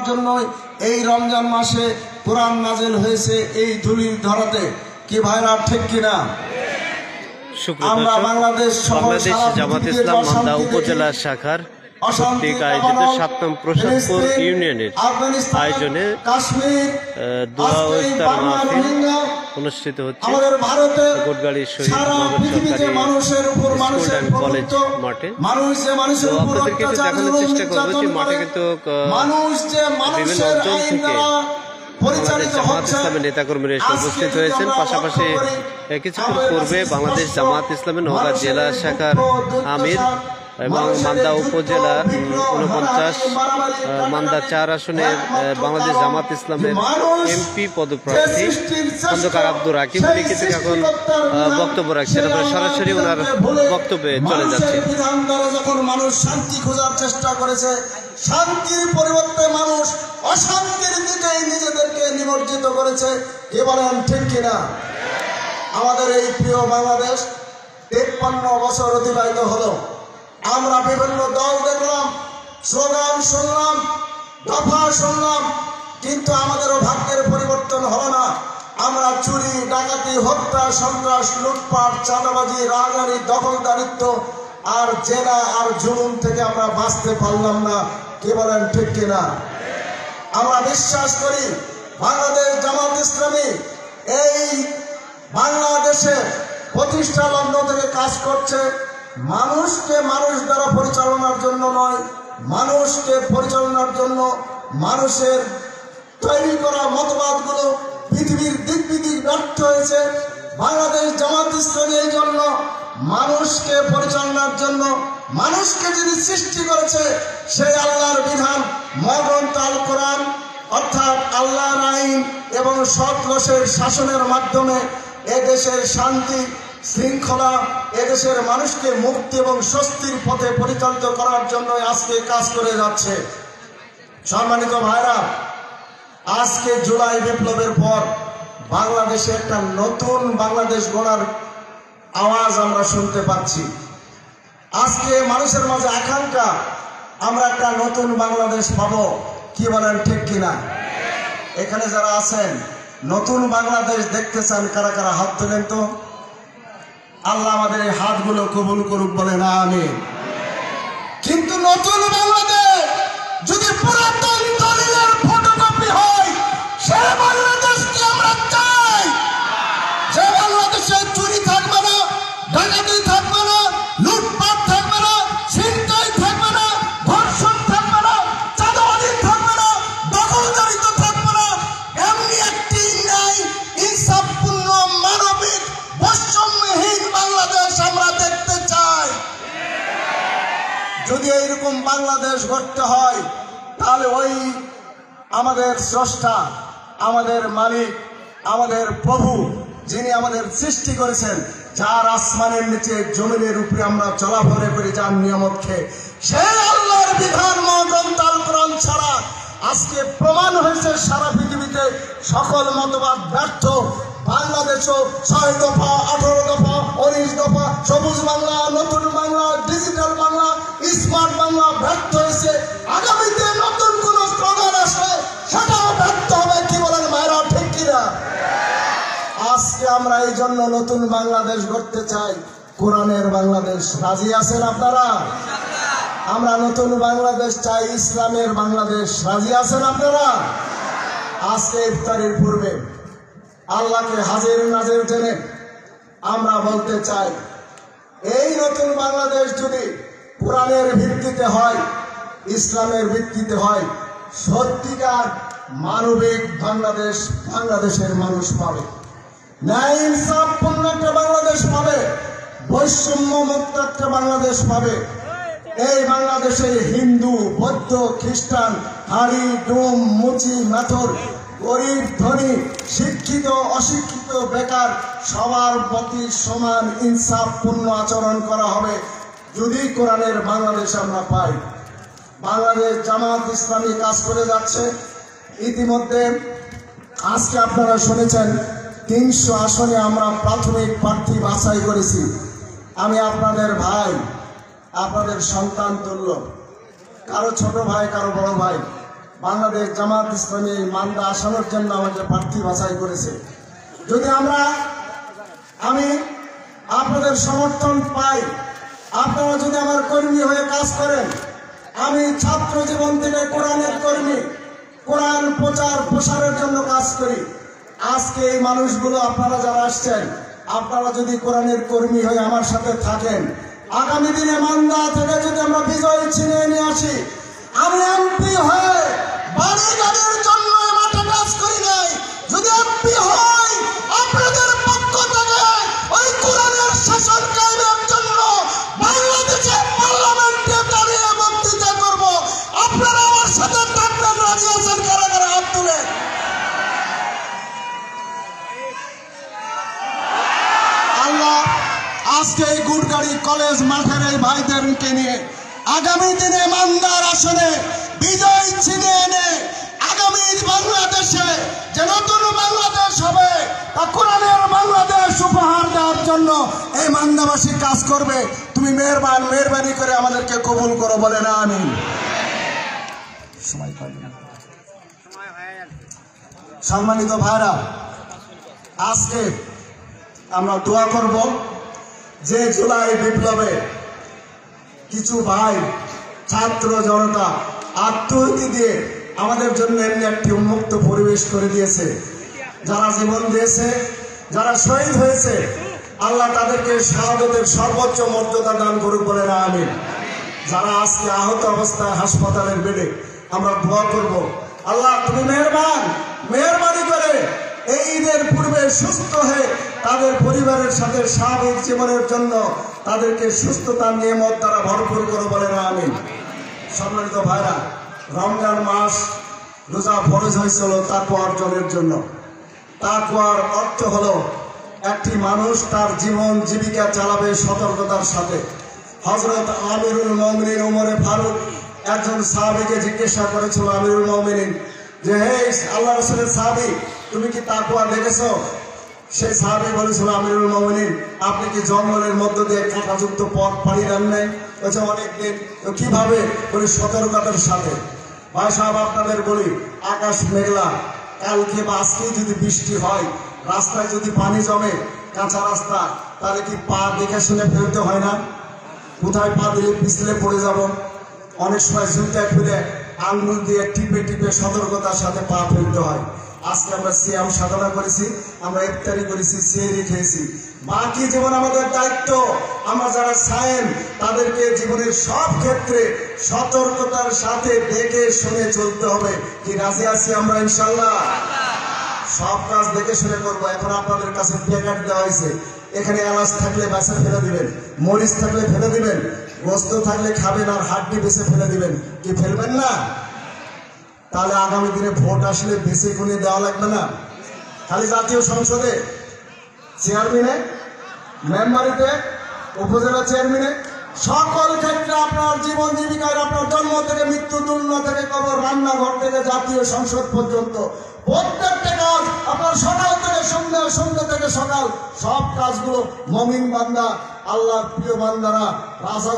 জন্যই এই রমজান মাসে কোরআন নাজিল হয়েছে এই ধুলির ধরাতে। কি ভাইরা ঠিক কিনা? আমরা বাংলাদেশ জামাত ইসলাম মান্দা উপজেলা শাখার কর্তৃক আয়োজিত ৭ নং প্রসাদপুর ইউনিয়নের আয়োজনে দোয়া ও ইফতার মাহফিল অনুষ্ঠিত হচ্ছে গোটগাড়ি শহীদ মোহাম্মদ সরকারি স্কুল অ্যান্ড কলেজ মাঠে। তো আপনাদেরকে একটু দেখানোর চেষ্টা করবো যে মাঠে কিন্তু বিভিন্ন অঞ্চল থেকে বাংলাদেশ জামাত ইসলামের নেতাকর্মীরা এসে উপস্থিত হয়েছেন। পাশাপাশি কিছুক্ষণ পূর্বে বাংলাদেশ জামাত ইসলামের নওগাঁ জেলা শাখার আমির এবং মান্দা উপজেলা 49 মান্দা 4 আসনের বাংলাদেশ জামাত ইসলামের এমপি পদপ্রার্থী খন্দকার আব্দুর রাকিব উনি কিন্তু এখন বক্তব্য রাখছেন। আমরা সরাসরি ওনার বক্তব্যে চলে যাচ্ছি। যখন মানুষ শান্তি খোঁজার চেষ্টা করেছে, শান্তির পরিবর্তে মানুষ অশান্তির দিকে নিজেদেরকে নিমজ্জিত করেছে। কে বলেন ঠিক কিনা? আমাদের এই প্রিয় বাংলাদেশ 53 বছর অতিবাহিত হলো। আমরা বিভিন্ন দল দেখলাম, স্লোগান শুনলাম, দফা শুনলাম, কিন্তু আমাদেরও ভাগ্যের পরিবর্তন হলো না। আমরা চুরি, ডাকাতি, হত্যা, সন্ত্রাস, লুটপাট, চাঁদাবাজি, রাজধানী, দখলদারিত্ব আর জেলা আর জুলুম থেকে আমরা বাঁচতে পারলাম না। কে বলেন ঠিক কিনা? আমরা বিশ্বাস করি বাংলাদেশ জামাত ইসলামী এই বাংলাদেশে প্রতিষ্ঠা লগ্ন থেকে কাজ করছে। মানুষকে মানুষ দ্বারা পরিচালনার জন্য নয়, মানুষকে পরিচালনার জন্য মানুষের তৈরি করা মতবাদগুলো পৃথিবীর দিক বিদিক ব্যর্থ হয়েছে। বাংলাদেশ জামাত ইসলামী এই জন্য মানুষকে পরিচালনার জন্য, মানুষকে যিনি সৃষ্টি করেছে সেই আল্লাহর বিধান মহাগ্রন্থ আল কোরআন অর্থাৎ আল্লাহর আইন এবং সৎলোকের শাসনের মাধ্যমে এদেশের শান্তি শৃঙ্খলা, এদেশের মানুষকে মুক্তি এবং স্বস্তির পথে পরিচালিত করার জন্য আজকে কাজ করে যাচ্ছে। সম্মানিত ভাইরা, আজকে জুলাই বিপ্লবের পর বাংলাদেশে একটা নতুন বাংলাদেশ গড়ার আওয়াজ আমরা শুনতে পাচ্ছি। আজকে মানুষের মাঝে আকাঙ্ক্ষা আমরা একটা নতুন বাংলাদেশ পাবো। কি বলেন ঠিক কিনা? এখানে যারা আছেন নতুন বাংলাদেশ দেখতে চান কারা কারা হাত তোলেন তো। আল্লাহ আমাদের এই হাতগুলো কবুল করুক, বলেন আমিন। কিন্তু নতুন বাংলাদেশ যদি পুরাতন দলিলের ফটোকপি হয়, সে বাংলাদেশ কি আমরা চাই? যে বাংলাদেশে চুরি থাকবে না, ডাকাতি থাকবে না, লুটপাট থাকবে না, ছিনতাই থাকবে না, ধর্ষণ থাকবে না, চাঁদাবাজি থাকবে না, দখলদারিত্ব থাকবে না, এমনি একটি ন্যায় ইনসাফপূর্ণ মানবিক বৈষম্যহীন বাংলাদেশ আমরা দেখতে চাই। যদি এইরকম বাংলাদেশ গড়তে হয় তাহলে ওই আমাদের স্রষ্টা, আমাদের মালিক, আমাদের প্রভু যিনি আমাদের সৃষ্টি করেছেন, যার আসমানের নিচে জমিনের উপরে আমরা চলাফেরা করি, যার নিয়ামত খেয়ে, সেই আল্লাহর বিধান মহাগ্রন্থ আল কোরআন ছাড়া আজকে প্রমাণ হয়েছে সারা পৃথিবীতে সকল মতবাদ ব্যর্থ। বাংলাদেশও 6 দফা, 18 দফা, 19 দফা, সবুজ বাংলা, নতুন বাংলা, ডিজিটাল বাংলা, স্মার্ট বাংলা ব্যর্থ হয়েছে। আগামীতে নতুন কোন স্লোগান আসলে সেটাও ব্যর্থ হবে। কি বলেন ভাইরা ঠিক কিনা? আজকে আমরা এই জন্য নতুন বাংলাদেশ গড়তে চাই, কোরআনের বাংলাদেশ। রাজি আছেন আপনারা? আমরা নতুন বাংলাদেশ চাই, ইসলামের বাংলাদেশ। রাজি আছেন আপনারা? আজকে ইফতারের পূর্বে আল্লাহকে হাজির নাজির জেনে আমরা বলতে চাই, এই নতুন বাংলাদেশ যদি কোরআনের ভিত্তিতে হয়, ইসলামের ভিত্তিতে হয়, সত্যিকার মানবিক বাংলাদেশ বাংলাদেশের মানুষ পাবে, ন্যায় ইনসাফপূর্ণ একটা বাংলাদেশ পাবে, বৈষম্য মুক্ত একটা বাংলাদেশ পাবে। এই বাংলাদেশে হিন্দু, বৌদ্ধ, খ্রিস্টান, হাড়ি, ডুম, মুচি, মেথর, গরিব, ধনী, শিক্ষিত, অশিক্ষিত, বেকার সবার প্রতি সমান ইনসাফপূর্ণ আচরণ করা হবে যদি কোরআনের বাংলাদেশ আমরা পাই। বাংলাদেশ জামাত ইসলামী কাজ করে যাচ্ছে। ইতিমধ্যে আজকে আপনারা শুনেছেন 300 আসনে আমরা প্রাথমিক প্রার্থী বাছাই করেছি। আমি আপনাদের ভাই, আপনাদের সন্তান তুল্য, কারো ছোট ভাই, কারো বড় ভাই। বাংলাদেশ জামাত ইসলামী মান্দা আসনের জন্য আমাকে প্রার্থী বাছাই করেছে। যদি আমি আপনাদের সমর্থন পাই, আপনারা যদি আমার কর্মী হয়ে কাজ করেন, আমি ছাত্র জীবন থেকে কোরআনের কর্মী, কোরআন প্রচার প্রসারের জন্য কাজ করি। আজকে এই মানুষগুলো আপনারা যারা আসছেন, আপনারা যদি কোরআনের কর্মী হয়ে আমার সাথে থাকেন, আগামী দিনে মান্দা থেকে যদি আমরা বিজয় ছিনিয়ে নিয়ে আসি, আমি এমপি হয়ে বাড়ি গাড়ির জন্য মাঠে কাজ করি নাই, যদি এমপি হয় আপনাদের পক্ষ থেকে ওই কোরআনের শাসন কায়েমের জন্য বাংলাদেশের পার্লামেন্টে দাঁড়িয়ে বক্তৃতা করব। আপনারা আমার সাথে থাকবেন, রাজি আছেন? কারা কারা হাত তুলে? আল্লাহ আজকে এই গুড়গাড়ি কলেজ মাঠের এই ভাইদেরকে নিয়ে আগামী দিনে মান্দার আসনে বিজয় ছিনিয়ে এনে আগামী বাংলাদেশে যে নতুন বাংলাদেশ হবে, তা কোরআনের বাংলাদেশ উপহার দেওয়ার জন্য এই মান্দাবাসী কাজ করবে। তুমি মেহরবানি করে আমাদেরকে কবুল করো, বলে না আমিন। সম্মানিত ভাইরা, আজকে আমরা দোয়া করব যে জুলাই বিপ্লবে কিছু ভাই ছাত্র জনতা আত্মহত্যা দিয়ে আমাদের জন্য এমনি একটি উন্মুক্ত পরিবেশ করে দিয়েছে। যারা জীবন দিয়েছে, যারা শহীদ হয়েছে, আল্লাহ তাদেরকে শাহাদাতের সর্বোচ্চ মর্যাদা দান করুক, বলে না আমিন। যারা আজকে আহত অবস্থায় হাসপাতালের বেডে, আমরা দোয়া করব, আল্লাহ তুমি মেহরবানি করে এই ঈদের পূর্বে সুস্থ হয়ে তাদের পরিবারের সাথে স্বাভাবিক জীবনের জন্য তাদেরকে সুস্থতার নিয়ামত দ্বারা ভরপুর করে, বলে না আমিন। সম্মানিত ভাইরা, রমজান মাস রোজা ফরজ হয়েছিল তাকওয়া অর্জনের জন্য। তাকওয়ার অর্থ হলো একটি মানুষ তার জীবন জীবিকা চালাবে সতর্কতার সাথে। হযরত আমিরুল মুমিনিন ওমরে ফারুক একজন সাহাবীকে জিজ্ঞাসা করেছিল, আমিরুল মুমিনিন, যে হে আল্লাহ রাসূলের সাহাবী, তুমি কি তাকওয়া দেখেছো? সেই সাহাবী বলেছিল, আমিরুল মুমিনিন, আপনি কি জঙ্গলের মধ্য দিয়ে কাঁটাযুক্ত পথ পাড়ি দেন নাই? বলছে অনেকদিন। তো কিভাবে? বলি সতর্কতার সাথে। ভাই সাহেব, আপনাদের বলি, আকাশ মেঘলা, কালকে বা আজকে যদি বৃষ্টি হয়, রাস্তায় যদি পানি জমে, কাঁচা রাস্তা, তাহলে কি পা দেখে শুনে ফেলতে হয় না? কোথায় পা দিলে পিছলে পড়ে যাব। অনেক সময় জুতা খুলে আঙ্গুল দিয়ে টিপে টিপে সতর্কতার সাথে পা ফেলতে হয়। আজকে আমরা সিয়াম সাধনা করেছি, আমরা ইফতারি করেছি, সেহরি খেয়েছি। বাকি জীবন আমাদের দায়িত্ব, আমরা যারা সায়েম তাদেরকে জীবনের সব ক্ষেত্রে সতর্কতার সাথে দেখে শুনে চলতে হবে। কি রাজি আছি আমরা ইনশাআল্লাহ? সব কাজ দেখে শুনে করবো। এখন আপনাদের কাছে প্যাকেট দেওয়া হয়েছে, এখানে এলাচ থাকলে বেছে ফেলে দিবেন, মরিচ থাকলে ফেলে দিবেন, গোস্ত থাকলে খাবেন, আর হাড্ডি বেছে ফেলে দিবেন। কি ফেলবেন না? তাহলে আগামী দিনে ভোট আসলে বেছে গুনে দেওয়া লাগবে না। খালি জাতীয় সংসদে চেয়ারম্যানে, মেম্বারিতে, উপজেলা চেয়ারম্যানে, সকল ক্ষেত্রে আপনার জীবন জীবিকার, আপনার জন্ম থেকে মৃত্যু, তুলনা থেকে কবর, রান্নাঘর থেকে জাতীয় সংসদ পর্যন্ত প্রত্যেকটা কাজ আপনার সকাল থেকে সন্ধ্যা, সন্ধ্যা থেকে সকাল, সব কাজগুলো মুমিন বান্দা, আল্লাহর প্রিয় বান্দারা,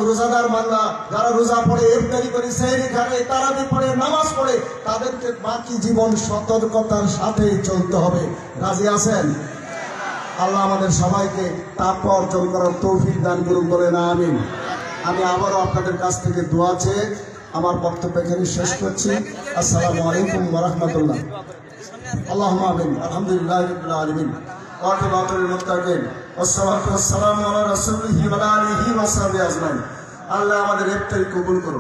রোজাদার বান্দা, যারা রোজা পড়ে, ইফতারি করে, সেহরি খাবে, তারাবি পড়ে, নামাজ পড়ে, তাদেরকে বাকি জীবন সতর্কতার সাথেই চলতে হবে। রাজি আছেন? আল্লাহ আমাদের সবাইকে তাকওয়া অর্জন করার তৌফিক দান করুন, বলে না আমিন। আমি আবারও আপনাদের কাছ থেকে দোয়া চেয়ে আমার বক্তব্য এখানে শেষ করছি। আসসালামু আলাইকুম ওয়া রাহমাতুল্লাহ। আল্লাহুম্মা আমিন। আলহামদুলিল্লাহি রাব্বিল আলামিন। ওয়া আকিবাতুল মুত্তাকিন। ওয়াসসালাতু ওয়াসসালামু আলা রাসূলিহি ওয়া আলিহি ওয়া সাহবিহি আজমাইন। আল্লাহ আমাদের ইফতারি কবুল করো,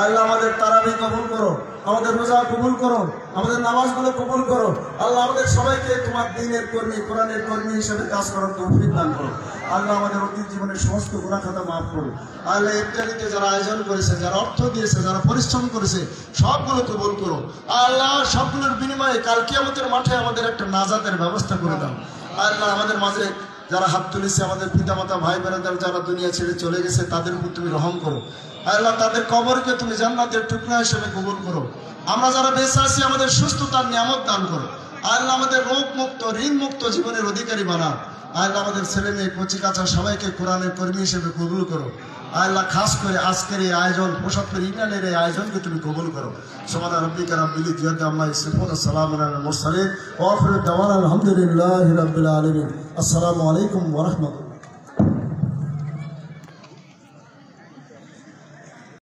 আল্লাহ আমাদের তারাবি কবুল করো, আমাদের রোজা কবুল করো, আমাদের নামাজগুলো কবুল করো। আল্লাহ আমাদের সবাইকে তোমার দ্বীনের কর্মী, কোরআনের কর্মী হিসেবে কাজ করার তৌফিক দান করো। আল্লাহ আমাদের অতীত জীবনের সমস্ত গুনাহ খাতা মাফ করো। আল্লাহ ইফতারিতে যারা আয়োজন করেছে, যারা অর্থ দিয়েছে, যারা পরিশ্রম করেছে, সবগুলো কবুল করো। আল্লাহ সবগুলোর বিনিময়ে কাল কিয়ামতের মাঠে আমাদের একটা নাজাতের ব্যবস্থা করে দাও। আল্লাহ আমাদের মাঝে যারা হাত তুলেছে, আমাদের পিতামাতা, ভাই বোনেদের যারা দুনিয়া ছেড়ে চলে গেছে, তাদের উপর তুমি রহম করো। আল্লাহ তাদের কবরকে তুমি জান্নাতের টুকরা হিসেবে কবুল করো। আমরা যারা বেঁচে আছি, আমাদের সুস্থতার নিয়ামত দান করো। আল্লাহ আমাদের রোগ মুক্ত, ঋণ মুক্ত জীবনের অধিকারী বানাও। আল্লাহ আমাদের ছেলে মেয়ে কচি কাঁচা সবাইকে কোরআনের কর্মী হিসেবে কবুল করো। আল্লাহ খাস করে আজকের এই আয়োজন ৭৫ ইউনিয়নের এই আয়োজনকে তুমি কবুল করো। সুবহানা রাব্বিকা রাব্বিল ইজ্জাতি আম্মা ইয়াসিফুন ওয়া সালামুন আলাল মুরসালিন ওয়া আখিরু দাওয়ানা আলহামদুলিল্লাহি রাব্বিল আলামিন। আসসালামু আলাইকুম ওয়া রাহমাতুল্লাহ।